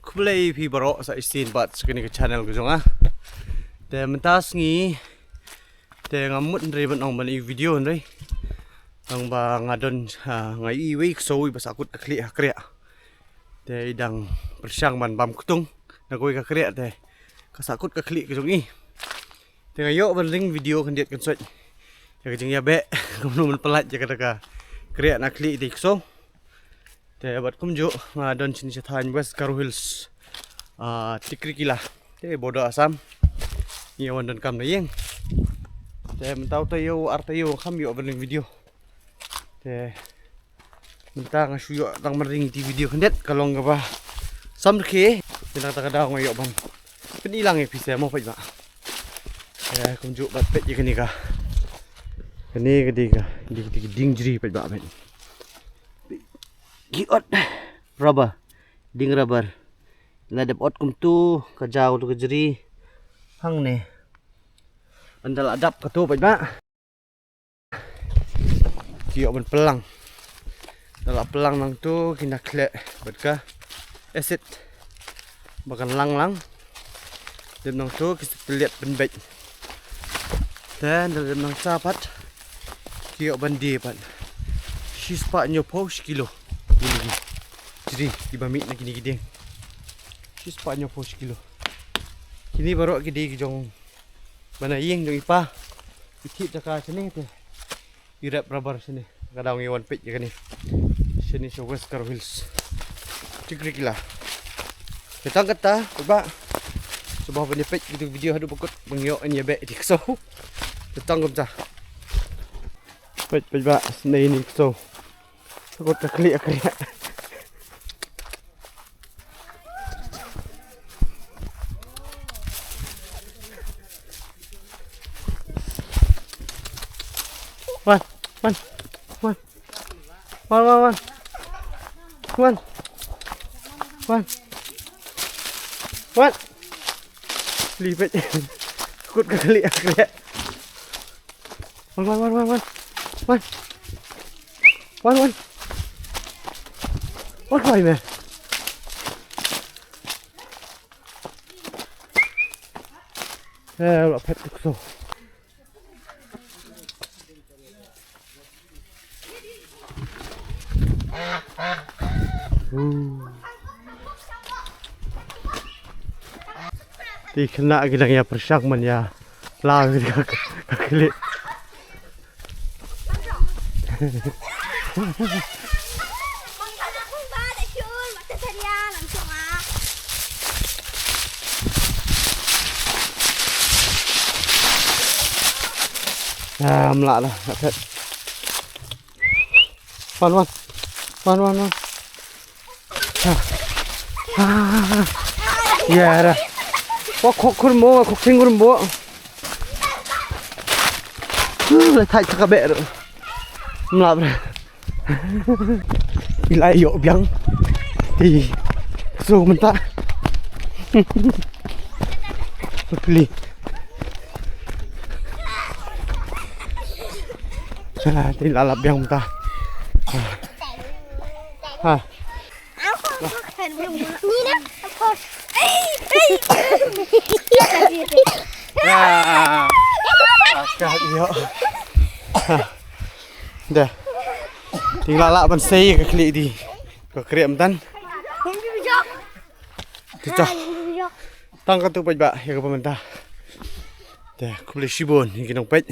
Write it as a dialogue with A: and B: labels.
A: Kulay pi baro sa isin bat sa kini ke channel ko jong te mentas ngi te ngamut ndre ban ong ban video ndre ang ba ngadon ngai week so wi basakut akli akria te idang persyang man bam kutung nagoi ka kria te kasakut kakli ke jong i te ngayo ban ring video kan diet kan suat ya ke jeng ya be kemun pelat ja ka kria nakli ti so te bat kumjo ngadon sini sethan West Karo Hills tikrikila te bodo asam iyawan dan kam na yeng te mentau tayo artayo kam yo ban ring video te mentang suyo tang mering di video kandet kalong ba sam ke tinang takada ngayo ban penilang e pisa mo pa ba ya kumjo bat pet ye kani ka kani ka di ding jri pa ba ben giot rubber ding rubber ladap ot kum tu kajau tu kejeri hang ne andal adap ka tu pa ba kiok ben pelang dalam pelang nang tu kina kle berka acid bahkan lang dan nang tu kita lihat penbet dan dalam nang sapat kiok bandi pan sispa nyopo kilo gini jadi dibamit nak gini sispa nyopo kilo kini baru gede jong mana yeng jong ipa ikit jaka sini tu irap rubber sini kadang iwan pet je kan ni sini so West Karo Hills tikrikila ketang kata ba sebuah benefit gitu video hadu pokok mengiok ni be dikso ketang kumta pet ba sini ni so takut keklik akria Wan libet takut keklik akria wan why man lo pet so di kena gidang ya persyak man ya lah keklik melak lah pet wan ya dah kok kurmo kok tinggur mo lại thay các bệ rồi làm này đi lại dỗ biếng thì dù mình ta lì thì là biếng mình ta agak iyo dah tinggal lak ban sei ke klik di ke krem tan Cah tang ka tu paj ba ya ka pamenta dah ku beli sibon ni kinong paj